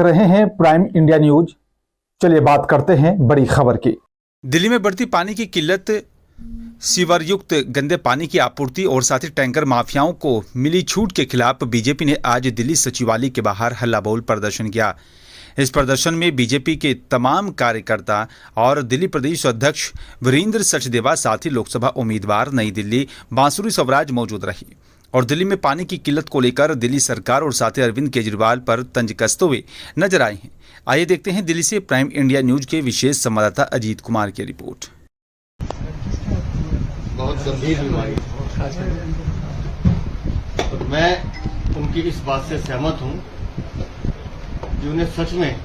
रहे हैं prime India news. चलिए बात करते हैं बड़ी खबर की। दिल्ली में बढ़ती पानी की किल्लत, सीवर युक्त गंदे पानी की आपूर्ति और साथ ही टैंकर माफियाओं को मिली छूट के खिलाफ बीजेपी ने आज दिल्ली सचिवालय के बाहर हल्ला बोल प्रदर्शन किया। इस प्रदर्शन में बीजेपी के तमाम कार्यकर्ता और दिल्ली प्रदेश अध्यक्ष वीरेंद्र सचदेवा, साथ ही लोकसभा उम्मीदवार नई दिल्ली बांसुरी स्वराज मौजूद रही और दिल्ली में पानी की किल्लत को लेकर दिल्ली सरकार और साथ ही अरविंद केजरीवाल पर तंज कसते हुए नजर आए हैं। आइए देखते हैं दिल्ली से प्राइम इंडिया न्यूज के विशेष संवाददाता अजीत कुमार की रिपोर्ट। बहुत गंभीर बीमारी और मैं उनकी इस बात से सहमत हूं कि उन्हें सच में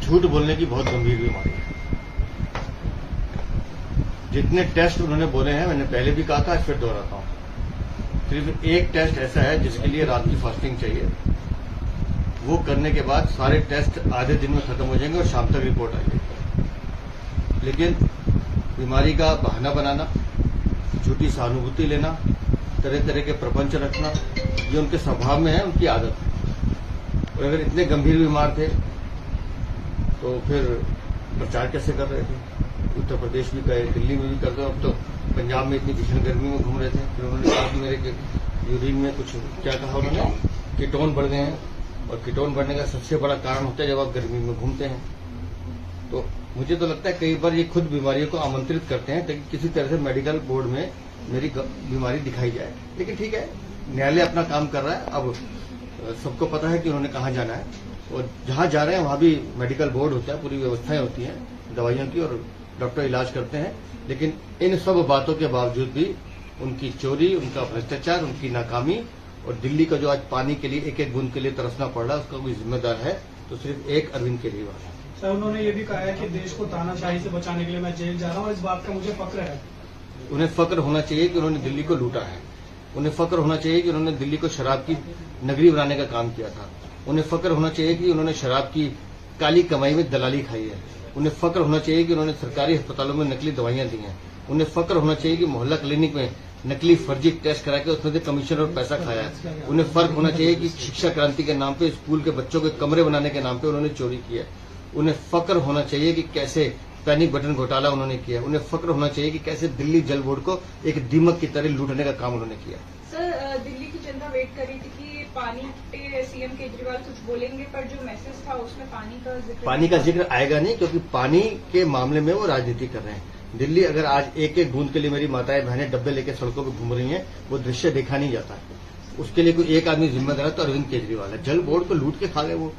झूठ बोलने की बहुत गंभीर बीमारी है। जितने टेस्ट उन्होंने बोले हैं, मैंने पहले भी कहा था, फिर दोहराता हूं, सिर्फ एक टेस्ट ऐसा है जिसके लिए रात की फास्टिंग चाहिए। वो करने के बाद सारे टेस्ट आधे दिन में खत्म हो जाएंगे और शाम तक रिपोर्ट आ जाएगी। लेकिन बीमारी का बहाना बनाना, झूठी सहानुभूति लेना, तरह तरह के प्रपंच रखना, ये उनके स्वभाव में है, उनकी आदत है। और अगर इतने गंभीर बीमार थे तो फिर प्रचार कैसे कर रहे थे? उत्तर प्रदेश भी गए, दिल्ली में भी कर रहे, अब तो पंजाब में इतनी भीषण गर्मी में घूम रहे थे। फिर उन्होंने कहा कि मेरे यूरिन में कुछ, क्या कहा उन्होंने, कीटोन बढ़ गए हैं। और कीटोन बढ़ने का सबसे बड़ा कारण होता है जब आप गर्मी में घूमते हैं। तो मुझे तो लगता है कई बार ये खुद बीमारियों को आमंत्रित करते हैं ताकि किसी तरह से मेडिकल बोर्ड में मेरी बीमारी दिखाई जाए। लेकिन ठीक है, न्यायालय अपना काम कर रहा है। अब सबको पता है कि उन्होंने कहाँ जाना है और जहां जा रहे हैं वहां भी मेडिकल बोर्ड होता है, पूरी व्यवस्थाएं होती हैं दवाइयों की, और डॉक्टर इलाज करते हैं। लेकिन इन सब बातों के बावजूद भी उनकी चोरी, उनका भ्रष्टाचार, उनकी नाकामी और दिल्ली का जो आज पानी के लिए एक एक बूंद के लिए तरसना पड़ रहा है, उसका कोई जिम्मेदार है तो सिर्फ एक अरविंद केजरीवाल है। सर, उन्होंने ये भी कहा है कि देश को तानाशाही से बचाने के लिए मैं जेल जा रहा हूँ और इस बात का मुझे फक्र है। उन्हें फक्र होना चाहिए कि उन्होंने दिल्ली को लूटा है। उन्हें फक्र होना चाहिए कि उन्होंने दिल्ली को शराब की नगरी बनाने का काम किया था। उन्हें फक्र होना चाहिए कि उन्होंने शराब की काली कमाई में दलाली खाई है। उन्हें फक्र होना चाहिए कि उन्होंने सरकारी अस्पतालों में नकली दवाइयां दी हैं। उन्हें फक्र होना चाहिए कि मोहल्ला क्लिनिक में नकली फर्जी टेस्ट करा के उसमें से कमीशन और पैसा खाया है। उन्हें फर्क होना चाहिए कि शिक्षा क्रांति के नाम पे, स्कूल के बच्चों के कमरे बनाने के नाम पे उन्होंने चोरी की है। उन्हें फक्र होना चाहिए कि कैसे पैनिक बटन घोटाला उन्होंने किया। उन्हें फक्र होना चाहिए कि कैसे दिल्ली जल बोर्ड को एक दीमक की तरह लूटने का काम उन्होंने किया। सर, दिल्ली की जनता वेट कर रही थी कि पानी पे सीएम केजरीवाल कुछ बोलेंगे, पर जो मैसेज था उसमें पानी का जिक्र आएगा नहीं, क्योंकि पानी के मामले में वो राजनीति कर रहे हैं। दिल्ली अगर आज एक एक बूंद के लिए मेरी माताएं बहनें डब्बे लेकर सड़कों पर घूम रही हैं, वो दृश्य देखा नहीं जाता है। उसके लिए कोई एक आदमी जिम्मेदार है तो अरविंद केजरीवाल है। जल बोर्ड को लूट के खा गए वो।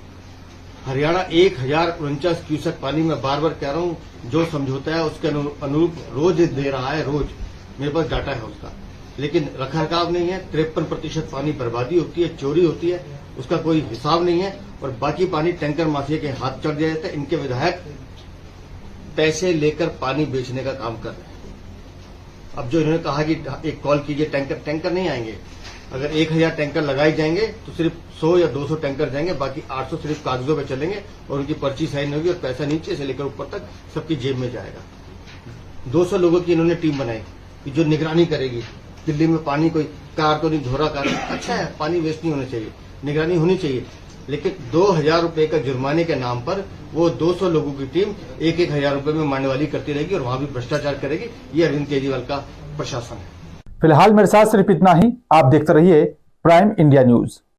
हरियाणा 1049 क्यूसेक पानी में बार बार कह रहा हूँ, जो समझौता है उसके अनुरूप रोज दे रहा है, रोज मेरे पास डाटा है उसका। लेकिन रखरखाव नहीं है। 53% पानी बर्बादी होती है, चोरी होती है, उसका कोई हिसाब नहीं है। और बाकी पानी टैंकर माफिया के हाथ चढ़ दिया जाता है। इनके विधायक पैसे लेकर पानी बेचने का काम कर रहे हैं। अब जो इन्होंने कहा कि एक कॉल कीजिए, टैंकर नहीं आएंगे। अगर 1000 टैंकर लगाए जाएंगे तो सिर्फ 100 या 200 टैंकर जाएंगे, बाकी 800 सिर्फ कागजों पे चलेंगे और उनकी पर्ची साइन होगी और पैसा नीचे से लेकर ऊपर तक सबकी जेब में जाएगा। 200 लोगों की इन्होंने टीम बनाई कि जो निगरानी करेगी। दिल्ली में पानी कोई कार तो नहीं, धोरा कार, अच्छा है, पानी वेस्ट नहीं होना चाहिए, निगरानी होनी चाहिए। लेकिन 2000 रुपए का जुर्माने के नाम पर वो 200 लोगों की टीम 1-1000 रुपए में मांडवाली करती रहेगी और वहां भी भ्रष्टाचार करेगी। ये अरविंद केजरीवाल का प्रशासन है। फिलहाल मेरे साथ सिर्फ इतना ही। आप देखते रहिए प्राइम इंडिया न्यूज।